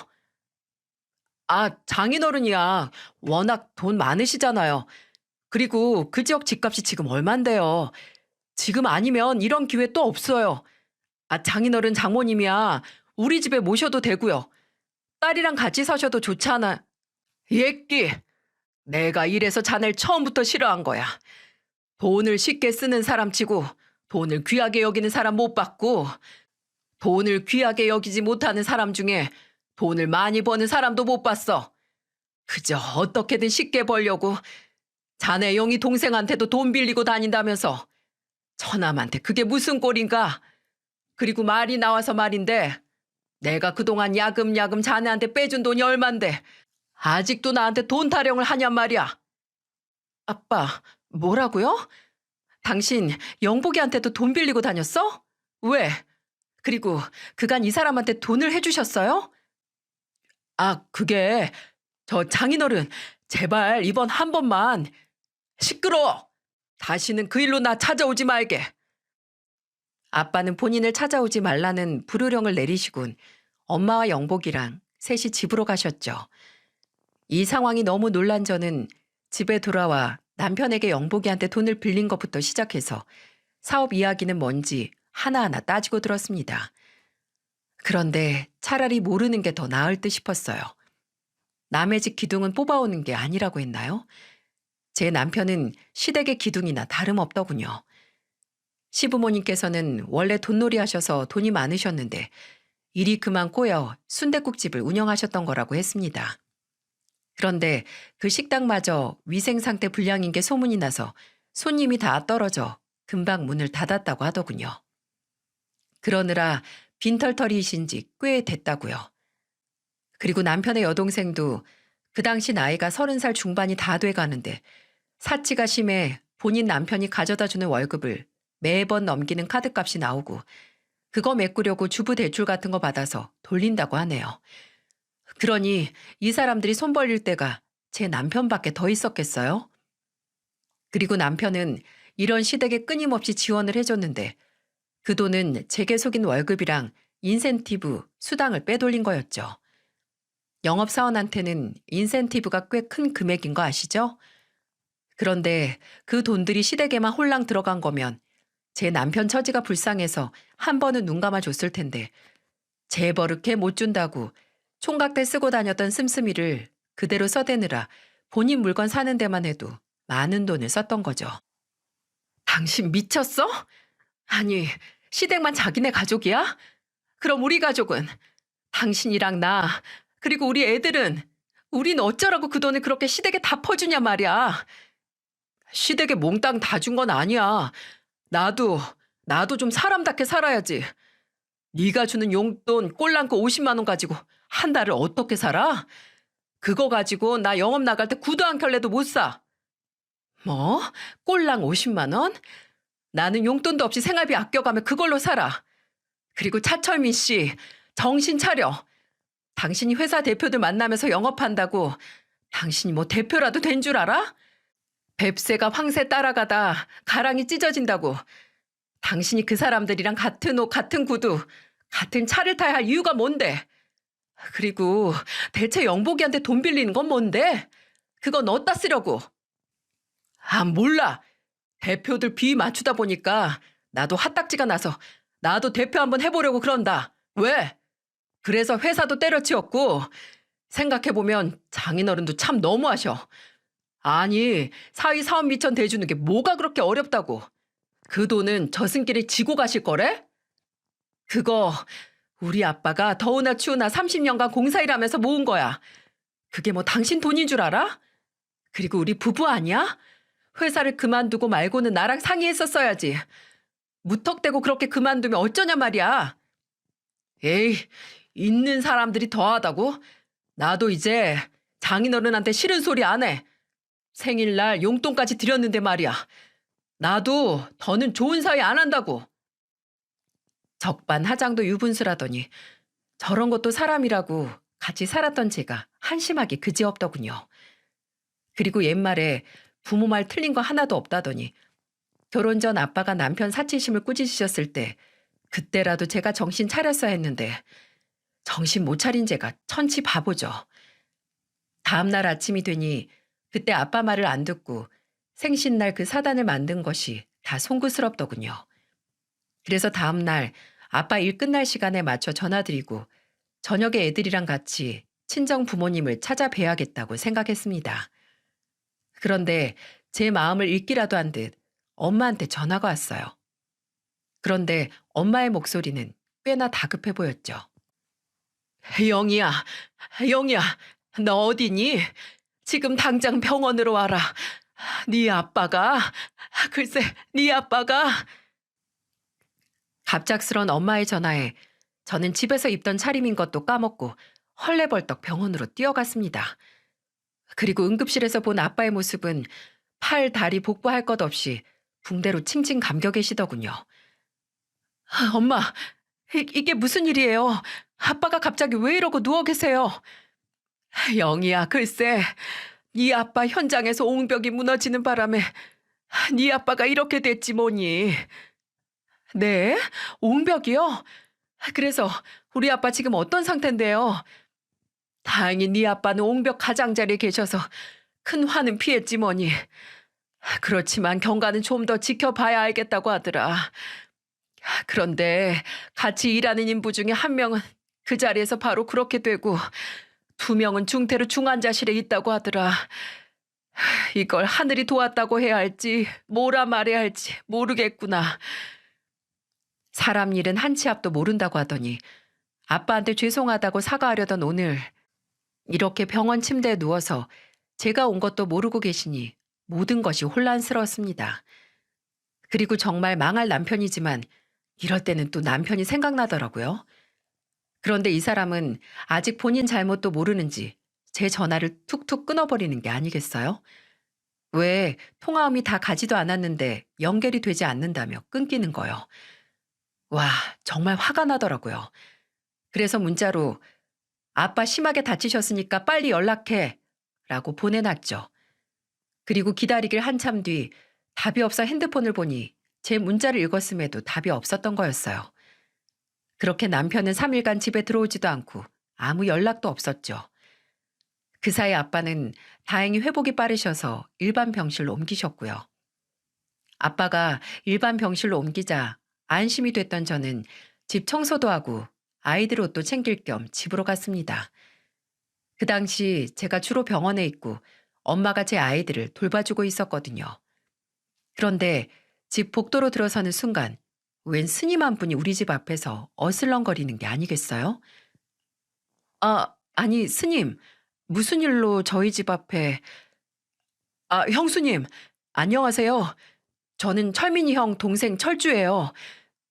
아, 장인어른이야. 워낙 돈 많으시잖아요. 그리고 그 지역 집값이 지금 얼만데요. 지금 아니면 이런 기회 또 없어요. 아, 장인어른 장모님이야. 우리 집에 모셔도 되고요. 딸이랑 같이 사셔도 좋잖아. 예끼, 내가 이래서 자네를 처음부터 싫어한 거야. 돈을 쉽게 쓰는 사람 치고 돈을 귀하게 여기는 사람 못 봤고 돈을 귀하게 여기지 못하는 사람 중에 돈을 많이 버는 사람도 못 봤어. 그저 어떻게든 쉽게 벌려고 자네 영희 동생한테도 돈 빌리고 다닌다면서 처남한테 그게 무슨 꼴인가? 그리고 말이 나와서 말인데 내가 그동안 야금야금 자네한테 빼준 돈이 얼만데 아직도 나한테 돈 타령을 하냔 말이야. 아빠, 뭐라고요? 당신 영복이한테도 돈 빌리고 다녔어? 왜? 그리고 그간 이 사람한테 돈을 해주셨어요? 아, 그게 저 장인어른 제발 이번 한 번만 시끄러워. 다시는 그 일로 나 찾아오지 말게. 아빠는 본인을 찾아오지 말라는 불효령을 내리시곤 엄마와 영복이랑 셋이 집으로 가셨죠. 이 상황이 너무 놀란 저는 집에 돌아와 남편에게 영복이한테 돈을 빌린 것부터 시작해서 사업 이야기는 뭔지 하나하나 따지고 들었습니다. 그런데 차라리 모르는 게 더 나을 듯 싶었어요. 남의 집 기둥은 뽑아오는 게 아니라고 했나요? 제 남편은 시댁의 기둥이나 다름없더군요. 시부모님께서는 원래 돈놀이 하셔서 돈이 많으셨는데 일이 그만 꼬여 순댓국집을 운영하셨던 거라고 했습니다. 그런데 그 식당마저 위생 상태 불량인 게 소문이 나서 손님이 다 떨어져 금방 문을 닫았다고 하더군요. 그러느라 빈털터리이신 지 꽤 됐다고요. 그리고 남편의 여동생도 그 당시 나이가 30살 중반이 다 돼가는데 사치가 심해 본인 남편이 가져다주는 월급을 매번 넘기는 카드값이 나오고 그거 메꾸려고 주부 대출 같은 거 받아서 돌린다고 하네요. 그러니 이 사람들이 손 벌릴 때가 제 남편밖에 더 있었겠어요? 그리고 남편은 이런 시댁에 끊임없이 지원을 해줬는데 그 돈은 제게 속인 월급이랑 인센티브, 수당을 빼돌린 거였죠. 영업사원한테는 인센티브가 꽤 큰 금액인 거 아시죠? 그런데 그 돈들이 시댁에만 홀랑 들어간 거면 제 남편 처지가 불쌍해서 한 번은 눈 감아줬을 텐데 재버릇해 못 준다고 총각 때 쓰고 다녔던 씀씀이를 그대로 써대느라 본인 물건 사는 데만 해도 많은 돈을 썼던 거죠. 당신 미쳤어? 아니, 시댁만 자기네 가족이야? 그럼 우리 가족은? 당신이랑 나, 그리고 우리 애들은? 우린 어쩌라고 그 돈을 그렇게 시댁에 다 퍼주냐 말이야. 시댁에 몽땅 다 준 건 아니야. 나도 좀 사람답게 살아야지. 네가 주는 용돈 꼴랑거 50만 원 가지고 한 달을 어떻게 살아? 그거 가지고 나 영업 나갈 때 구두 한 켤레도 못 사. 뭐? 꼴랑 50만 원? 나는 용돈도 없이 생활비 아껴가며 그걸로 살아. 그리고 차철민 씨, 정신 차려. 당신이 회사 대표들 만나면서 영업한다고 당신이 뭐 대표라도 된 줄 알아? 뱁새가 황새 따라가다 가랑이 찢어진다고. 당신이 그 사람들이랑 같은 옷, 같은 구두, 같은 차를 타야 할 이유가 뭔데? 그리고 대체 영복이한테 돈 빌리는 건 뭔데? 그건 어디다 쓰려고? 아, 몰라. 대표들 비위 맞추다 보니까 나도 핫딱지가 나서 나도 대표 한번 해보려고 그런다. 왜? 그래서 회사도 때려치웠고 생각해보면 장인어른도 참 너무하셔. 아니, 사위 사업 미천 대주는 게 뭐가 그렇게 어렵다고. 그 돈은 저승길에 지고 가실 거래? 그거 우리 아빠가 더우나 추우나 30년간 공사일하면서 모은 거야. 그게 뭐 당신 돈인 줄 알아? 그리고 우리 부부 아니야? 회사를 그만두고 말고는 나랑 상의했었어야지. 무턱대고 그렇게 그만두면 어쩌냐 말이야. 에이, 있는 사람들이 더하다고? 나도 이제 장인어른한테 싫은 소리 안 해. 생일날 용돈까지 드렸는데 말이야. 나도 더는 좋은 사위 안 한다고. 적반하장도 유분수라더니 저런 것도 사람이라고 같이 살았던 제가 한심하게 그지없더군요. 그리고 옛말에 부모 말 틀린 거 하나도 없다더니 결혼 전 아빠가 남편 사치심을 꾸짖으셨을 때 그때라도 제가 정신 차렸어야 했는데 정신 못 차린 제가 천치 바보죠. 다음날 아침이 되니 그때 아빠 말을 안 듣고 생신날 그 사단을 만든 것이 다 송구스럽더군요. 그래서 다음날 아빠 일 끝날 시간에 맞춰 전화드리고 저녁에 애들이랑 같이 친정 부모님을 찾아뵈야겠다고 생각했습니다. 그런데 제 마음을 읽기라도 한 듯 엄마한테 전화가 왔어요. 그런데 엄마의 목소리는 꽤나 다급해 보였죠. 영희야, 영희야, 너 어디니? 지금 당장 병원으로 와라. 네 아빠가, 글쎄, 네 아빠가. 갑작스런 엄마의 전화에 저는 집에서 입던 차림인 것도 까먹고 헐레벌떡 병원으로 뛰어갔습니다. 그리고 응급실에서 본 아빠의 모습은 팔, 다리 복부할 것 없이 붕대로 칭칭 감겨 계시더군요. 엄마, 이게 무슨 일이에요? 아빠가 갑자기 왜 이러고 누워 계세요? 영희야, 글쎄, 네 아빠 현장에서 옹벽이 무너지는 바람에 네 아빠가 이렇게 됐지 뭐니. 네? 옹벽이요? 그래서 우리 아빠 지금 어떤 상태인데요? 다행히 네 아빠는 옹벽 가장자리에 계셔서 큰 화는 피했지 뭐니. 그렇지만 경과는 좀 더 지켜봐야 알겠다고 하더라. 그런데 같이 일하는 인부 중에 한 명은 그 자리에서 바로 그렇게 되고 두 명은 중태로 중환자실에 있다고 하더라. 이걸 하늘이 도왔다고 해야 할지 뭐라 말해야 할지 모르겠구나. 사람 일은 한 치 앞도 모른다고 하더니 아빠한테 죄송하다고 사과하려던 오늘 이렇게 병원 침대에 누워서 제가 온 것도 모르고 계시니 모든 것이 혼란스러웠습니다. 그리고 정말 망할 남편이지만 이럴 때는 또 남편이 생각나더라고요. 그런데 이 사람은 아직 본인 잘못도 모르는지 제 전화를 툭툭 끊어버리는 게 아니겠어요? 왜 통화음이 다 가지도 않았는데 연결이 되지 않는다며 끊기는 거요. 와, 정말 화가 나더라고요. 그래서 문자로 아빠 심하게 다치셨으니까 빨리 연락해 라고 보내놨죠. 그리고 기다리길 한참 뒤 답이 없어 핸드폰을 보니 제 문자를 읽었음에도 답이 없었던 거였어요. 그렇게 남편은 3일간 집에 들어오지도 않고 아무 연락도 없었죠. 그 사이 아빠는 다행히 회복이 빠르셔서 일반 병실로 옮기셨고요. 아빠가 일반 병실로 옮기자 안심이 됐던 저는 집 청소도 하고 아이들 옷도 챙길 겸 집으로 갔습니다. 그 당시 제가 주로 병원에 있고 엄마가 제 아이들을 돌봐주고 있었거든요. 그런데 집 복도로 들어서는 순간 웬 스님 한 분이 우리 집 앞에서 어슬렁거리는 게 아니겠어요? 아니 스님, 무슨 일로 저희 집 앞에... 형수님, 안녕하세요. 저는 철민이 형 동생 철주예요.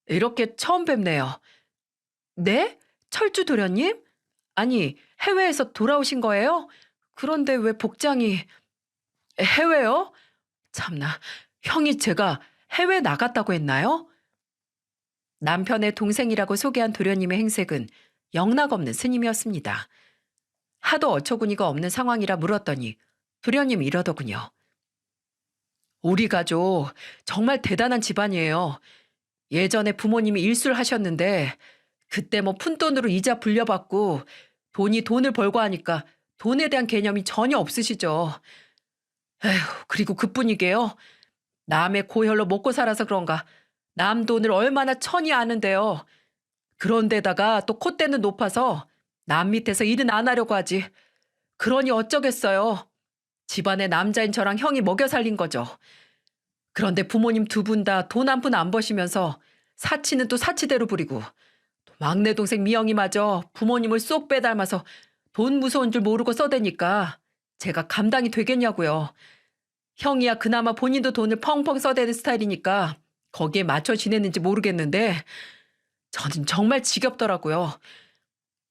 이렇게 처음 뵙네요. 네? 철주 도련님? 아니, 해외에서 돌아오신 거예요? 그런데 왜 복장이... 해외요? 참나, 형이 제가 해외 나갔다고 했나요? 남편의 동생이라고 소개한 도련님의 행색은 영락없는 스님이었습니다. 하도 어처구니가 없는 상황이라 물었더니 도련님이 이러더군요. 우리 가족 정말 대단한 집안이에요. 예전에 부모님이 일술 하셨는데 그때 뭐 푼돈으로 이자 불려받고 돈이 돈을 벌고 하니까 돈에 대한 개념이 전혀 없으시죠. 에휴, 그리고 그뿐이게요. 남의 고혈로 먹고 살아서 그런가 남 돈을 얼마나 천히 아는데요. 그런데다가 또 콧대는 높아서 남 밑에서 일은 안 하려고 하지. 그러니 어쩌겠어요. 집안에 남자인 저랑 형이 먹여 살린 거죠. 그런데 부모님 두 분 다 돈 한 푼 안 버시면서 사치는 또 사치대로 부리고 또 막내 동생 미영이마저 부모님을 쏙 빼닮아서 돈 무서운 줄 모르고 써대니까 제가 감당이 되겠냐고요. 형이야 그나마 본인도 돈을 펑펑 써대는 스타일이니까 거기에 맞춰 지냈는지 모르겠는데 저는 정말 지겹더라고요.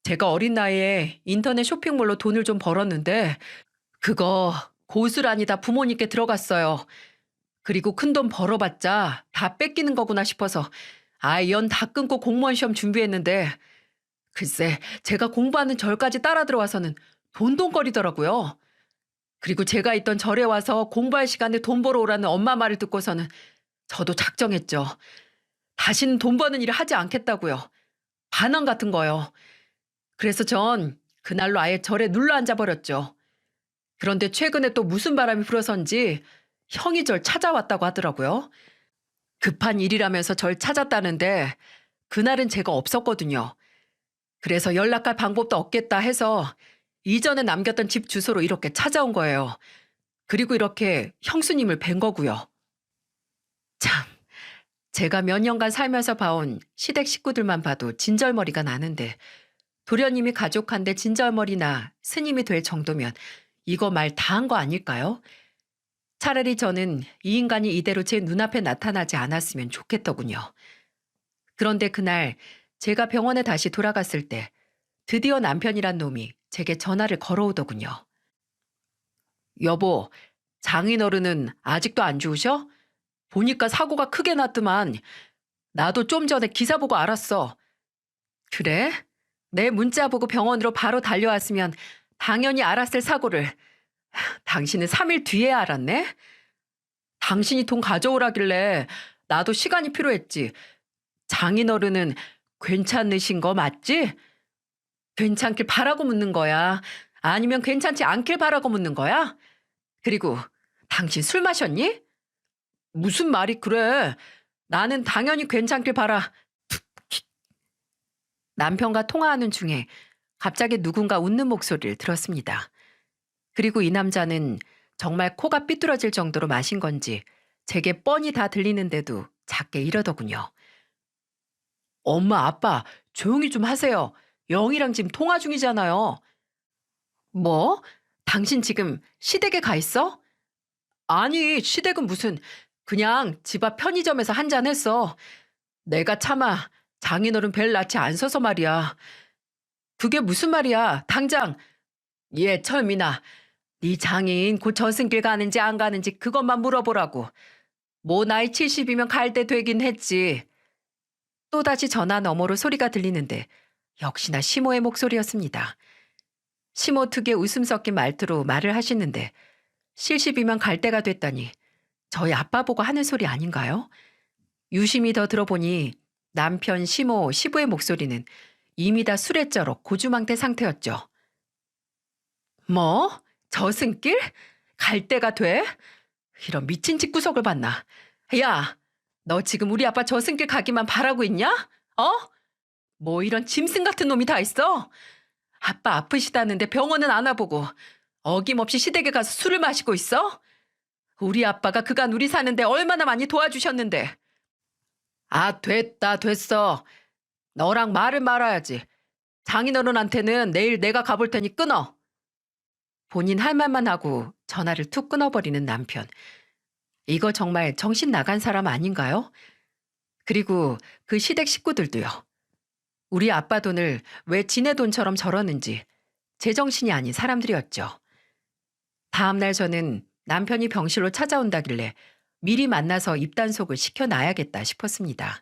제가 어린 나이에 인터넷 쇼핑몰로 돈을 좀 벌었는데 그거 고스란히 다 부모님께 들어갔어요. 그리고 큰돈 벌어봤자 다 뺏기는 거구나 싶어서 아예 연 다 끊고 공무원 시험 준비했는데 글쎄 제가 공부하는 절까지 따라 들어와서는 돈돈거리더라고요. 그리고 제가 있던 절에 와서 공부할 시간에 돈 벌어 오라는 엄마 말을 듣고서는 저도 작정했죠. 다시는 돈 버는 일을 하지 않겠다고요. 반항 같은 거요. 그래서 전 그날로 아예 절에 눌러 앉아버렸죠. 그런데 최근에 또 무슨 바람이 불어선지 형이 절 찾아왔다고 하더라고요. 급한 일이라면서 절 찾았다는데 그날은 제가 없었거든요. 그래서 연락할 방법도 없겠다 해서 이전에 남겼던 집 주소로 이렇게 찾아온 거예요. 그리고 이렇게 형수님을 뵌 거고요. 참, 제가 몇 년간 살면서 봐온 시댁 식구들만 봐도 진절머리가 나는데 도련님이 가족한테 진절머리나 스님이 될 정도면 이거 말 다 한 거 아닐까요? 차라리 저는 이 인간이 이대로 제 눈앞에 나타나지 않았으면 좋겠더군요. 그런데 그날 제가 병원에 다시 돌아갔을 때 드디어 남편이란 놈이 제게 전화를 걸어오더군요. 여보, 장인어른은 아직도 안 죽으셔? 보니까 사고가 크게 났더만. 나도 좀 전에 기사 보고 알았어. 그래? 내 문자 보고 병원으로 바로 달려왔으면 당연히 알았을 사고를. 당신은 3일 뒤에 알았네? 당신이 돈 가져오라길래 나도 시간이 필요했지. 장인어른은 괜찮으신 거 맞지? 괜찮길 바라고 묻는 거야? 아니면 괜찮지 않길 바라고 묻는 거야? 그리고 당신 술 마셨니? 무슨 말이 그래? 나는 당연히 괜찮길 바라. 남편과 통화하는 중에 갑자기 누군가 웃는 목소리를 들었습니다. 그리고 이 남자는 정말 코가 삐뚤어질 정도로 마신 건지 제게 뻔히 다 들리는데도 작게 이러더군요. 엄마, 아빠, 조용히 좀 하세요. 영희랑 지금 통화 중이잖아요. 뭐? 당신 지금 시댁에 가 있어? 아니, 시댁은 무슨, 그냥 집 앞 편의점에서 한잔 했어. 내가 차마 장인어른 뵐 낯이 안 서서 말이야. 그게 무슨 말이야? 당장. 예, 철민아. 네 장인 곧 저승길 가는지 안 가는지 그것만 물어보라고. 뭐 나이 70이면 갈 때 되긴 했지. 또다시 전화 너머로 소리가 들리는데 역시나 시모의 목소리였습니다. 시모 특유의 웃음 섞인 말투로 말을 하시는데 70이면 갈 때가 됐다니 저희 아빠 보고 하는 소리 아닌가요? 유심히 더 들어보니 남편 시모 시부의 목소리는 이미 다 술에 쩔어 고주망태 상태였죠. 뭐? 저승길? 갈 때가 돼? 이런 미친 집구석을 봤나. 야, 너 지금 우리 아빠 저승길 가기만 바라고 있냐? 어? 뭐 이런 짐승 같은 놈이 다 있어? 아빠 아프시다는데 병원은 안 와보고 어김없이 시댁에 가서 술을 마시고 있어? 우리 아빠가 그간 우리 사는데 얼마나 많이 도와주셨는데. 아, 됐다, 됐어. 너랑 말을 말아야지. 장인어른한테는 내일 내가 가볼 테니 끊어. 본인 할 말만 하고 전화를 툭 끊어버리는 남편. 이거 정말 정신 나간 사람 아닌가요? 그리고 그 시댁 식구들도요. 우리 아빠 돈을 왜 지네 돈처럼 저러는지 제정신이 아닌 사람들이었죠. 다음날 저는 남편이 병실로 찾아온다길래 미리 만나서 입단속을 시켜놔야겠다 싶었습니다.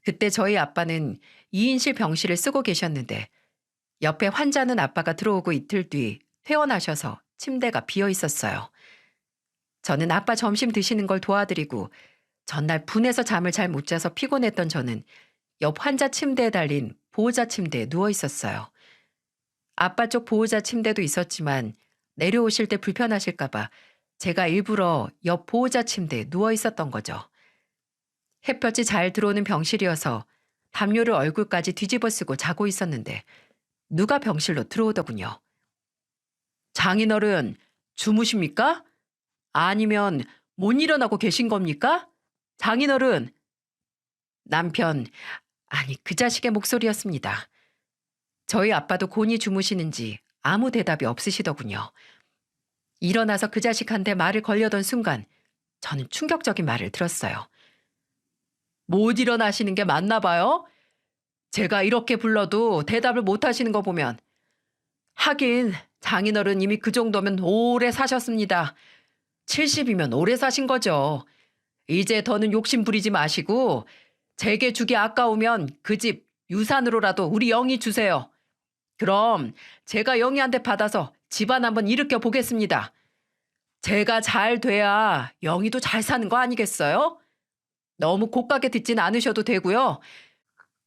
그때 저희 아빠는 2인실 병실을 쓰고 계셨는데 옆에 환자는 아빠가 들어오고 이틀 뒤 퇴원하셔서 침대가 비어 있었어요. 저는 아빠 점심 드시는 걸 도와드리고 전날 분해서 잠을 잘 못 자서 피곤했던 저는 옆 환자 침대에 달린 보호자 침대에 누워 있었어요. 아빠 쪽 보호자 침대도 있었지만 내려오실 때 불편하실까봐 제가 일부러 옆 보호자 침대에 누워 있었던 거죠. 햇볕이 잘 들어오는 병실이어서 담요를 얼굴까지 뒤집어 쓰고 자고 있었는데 누가 병실로 들어오더군요. 장인어른, 주무십니까? 아니면 못 일어나고 계신 겁니까? 장인어른. 남편, 아니 그 자식의 목소리였습니다. 저희 아빠도 곤히 주무시는지 아무 대답이 없으시더군요. 일어나서 그 자식한테 말을 걸려던 순간 저는 충격적인 말을 들었어요. 못 일어나시는 게 맞나 봐요? 제가 이렇게 불러도 대답을 못 하시는 거 보면. 하긴 장인어른 이미 그 정도면 오래 사셨습니다. 70이면 오래 사신 거죠. 이제 더는 욕심 부리지 마시고 제게 주기 아까우면 그 집 유산으로라도 우리 영희 주세요. 그럼 제가 영희한테 받아서 집안 한번 일으켜 보겠습니다. 제가 잘 돼야 영희도 잘 사는 거 아니겠어요? 너무 고가게 듣진 않으셔도 되고요.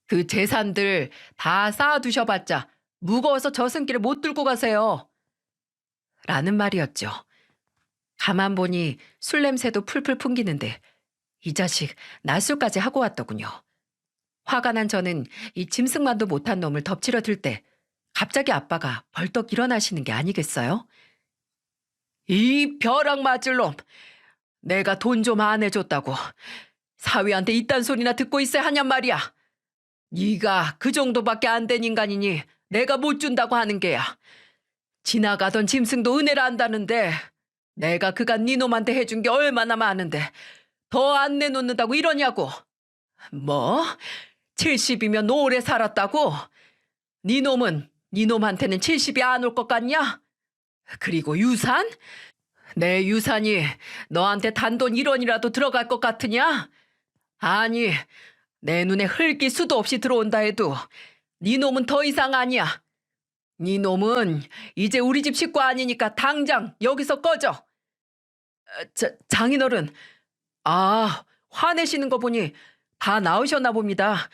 그 재산들 다 쌓아두셔봤자 무거워서 저승길을 못 들고 가세요. 라는 말이었죠. 가만 보니 술 냄새도 풀풀 풍기는데 이 자식 낮술까지 하고 왔더군요. 화가 난 저는 이 짐승만도 못한 놈을 덮치려 들 때 갑자기 아빠가 벌떡 일어나시는 게 아니겠어요? 이 벼락 맞을 놈! 내가 돈 좀 안 해줬다고 사위한테 이딴 소리나 듣고 있어야 하냔 말이야. 네가 그 정도밖에 안 된 인간이니 내가 못 준다고 하는 게야. 지나가던 짐승도 은혜를 안다는데 내가 그간 네 놈한테 해준 게 얼마나 많은데 더 안 내놓는다고 이러냐고. 뭐? 70이면 오래 살았다고? 네 놈은 네 놈한테는 70이 안 올 것 같냐? 그리고 유산? 내 유산이 너한테 단돈 1원이라도 들어갈 것 같으냐? 아니, 내 눈에 흙이 수도 없이 들어온다 해도 네 놈은 더 이상 아니야. 네 놈은 이제 우리 집 식구 아니니까 당장 여기서 꺼져. 장인어른, 아, 화내시는 거 보니 다 나으셨나 봅니다.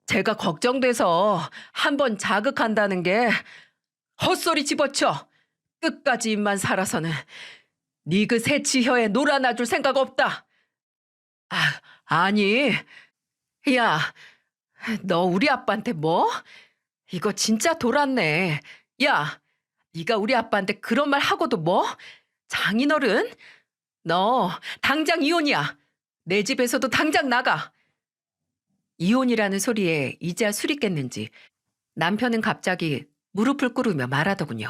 제가 걱정돼서 한번 자극한다는 게 헛소리 집어쳐. 끝까지 입만 살아서는 네 그 새치혀에 놀아나줄 생각 없다. 아니, 야, 너 우리 아빠한테 뭐? 이거 진짜 돌았네. 야, 네가 우리 아빠한테 그런 말 하고도 뭐? 장인어른? 너 당장 이혼이야. 내 집에서도 당장 나가. 이혼이라는 소리에 이제야 술이 깼는지 남편은 갑자기 무릎을 꿇으며 말하더군요.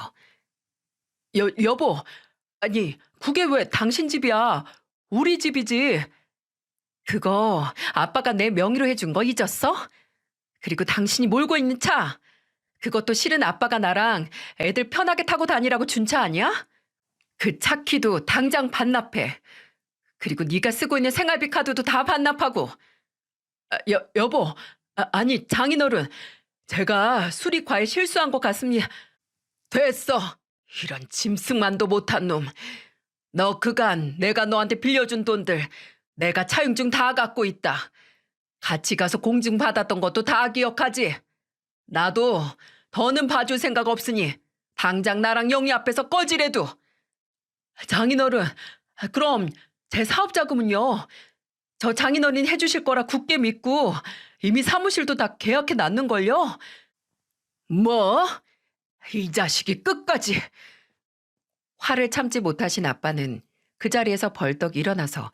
여보, 아니 그게 왜 당신 집이야? 우리 집이지. 그거 아빠가 내 명의로 해준 거 잊었어? 그리고 당신이 몰고 있는 차, 그것도 실은 아빠가 나랑 애들 편하게 타고 다니라고 준 차 아니야? 그 차 키도 당장 반납해. 그리고 네가 쓰고 있는 생활비 카드도 다 반납하고. 여보, 아니 장인어른, 제가 술이 과히 실수한 것 같습니다. 됐어. 이런 짐승만도 못한 놈. 너 그간 내가 너한테 빌려준 돈들 내가 차용증 다 갖고 있다. 같이 가서 공증 받았던 것도 다 기억하지. 나도 더는 봐줄 생각 없으니 당장 나랑 영희 앞에서 꺼지래도. 장인어른, 그럼 제 사업자금은요? 저 장인어른이 해주실 거라 굳게 믿고 이미 사무실도 다 계약해 놨는걸요? 뭐? 이 자식이 끝까지. 화를 참지 못하신 아빠는 그 자리에서 벌떡 일어나서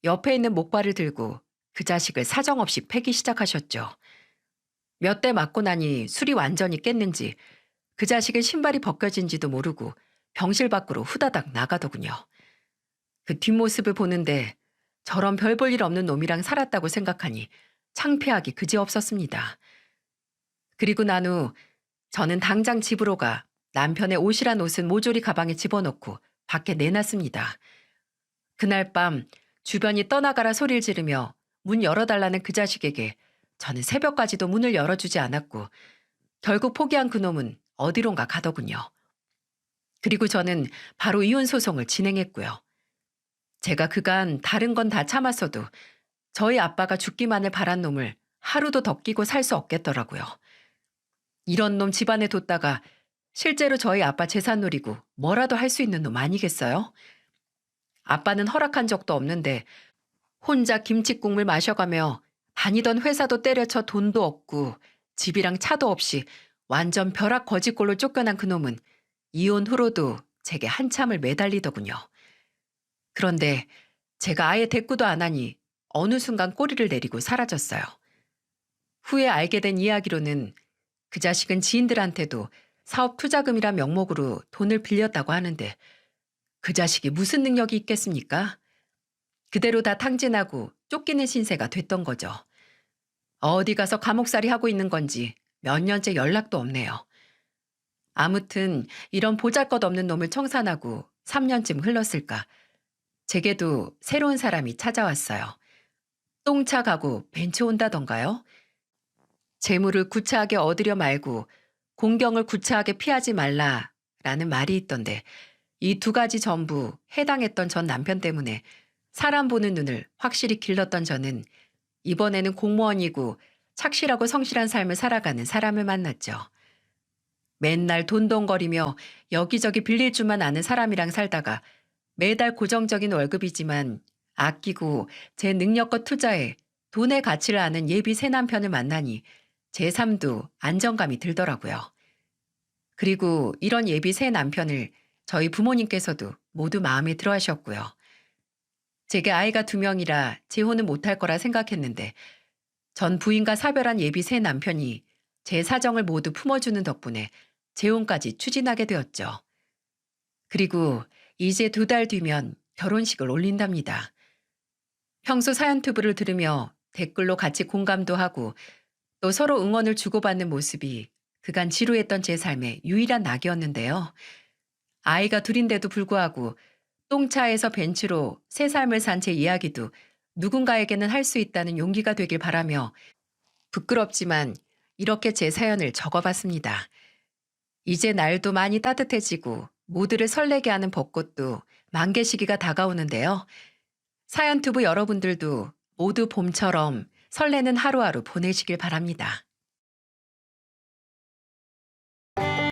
옆에 있는 목발을 들고 그 자식을 사정없이 패기 시작하셨죠. 몇 대 맞고 나니 술이 완전히 깼는지 그 자식의 신발이 벗겨진지도 모르고 병실 밖으로 후다닥 나가더군요. 그 뒷모습을 보는데 저런 별 볼 일 없는 놈이랑 살았다고 생각하니 창피하기 그지없었습니다. 그리고 난 후 저는 당장 집으로 가 남편의 옷이란 옷은 모조리 가방에 집어넣고 밖에 내놨습니다. 그날 밤 주변이 떠나가라 소리를 지르며 문 열어달라는 그 자식에게 저는 새벽까지도 문을 열어주지 않았고 결국 포기한 그놈은 어디론가 가더군요. 그리고 저는 바로 이혼 소송을 진행했고요. 제가 그간 다른 건 다 참았어도 저희 아빠가 죽기만을 바란 놈을 하루도 더 끼고 살 수 없겠더라고요. 이런 놈 집안에 뒀다가 실제로 저희 아빠 재산 노리고 뭐라도 할 수 있는 놈 아니겠어요? 아빠는 허락한 적도 없는데 혼자 김치국물 마셔가며 다니던 회사도 때려쳐 돈도 없고 집이랑 차도 없이 완전 벼락 거지꼴로 쫓겨난 그놈은 이혼 후로도 제게 한참을 매달리더군요. 그런데 제가 아예 대꾸도 안 하니 어느 순간 꼬리를 내리고 사라졌어요. 후에 알게 된 이야기로는 그 자식은 지인들한테도 사업 투자금이란 명목으로 돈을 빌렸다고 하는데 그 자식이 무슨 능력이 있겠습니까? 그대로 다 탕진하고 쫓기는 신세가 됐던 거죠. 어디 가서 감옥살이 하고 있는 건지 몇 년째 연락도 없네요. 아무튼 이런 보잘것없는 놈을 청산하고 3년쯤 흘렀을까. 제게도 새로운 사람이 찾아왔어요. 똥차 가고 벤츠 온다던가요? 재물을 구차하게 얻으려 말고 공경을 구차하게 피하지 말라라는 말이 있던데 이 두 가지 전부 해당했던 전 남편 때문에 사람 보는 눈을 확실히 길렀던 저는 이번에는 공무원이고 착실하고 성실한 삶을 살아가는 사람을 만났죠. 맨날 돈돈거리며 여기저기 빌릴 줄만 아는 사람이랑 살다가 매달 고정적인 월급이지만 아끼고 제 능력과 투자에 돈의 가치를 아는 예비 새 남편을 만나니 제 삶도 안정감이 들더라고요. 그리고 이런 예비 새 남편을 저희 부모님께서도 모두 마음에 들어 하셨고요. 제게 아이가 2명이라 재혼은 못할 거라 생각했는데 전 부인과 사별한 예비 새 남편이 제 사정을 모두 품어주는 덕분에 재혼까지 추진하게 되었죠. 그리고 이제 2달 뒤면 결혼식을 올린답니다. 평소 사연투브를 들으며 댓글로 같이 공감도 하고 또 서로 응원을 주고받는 모습이 그간 지루했던 제 삶의 유일한 낙이었는데요. 아이가 둘인데도 불구하고 똥차에서 벤츠로 새 삶을 산 제 이야기도 누군가에게는 할 수 있다는 용기가 되길 바라며 부끄럽지만 이렇게 제 사연을 적어봤습니다. 이제 날도 많이 따뜻해지고 모두를 설레게 하는 벚꽃도 만개 시기가 다가오는데요. 사연투브 여러분들도 모두 봄처럼 설레는 하루하루 보내시길 바랍니다.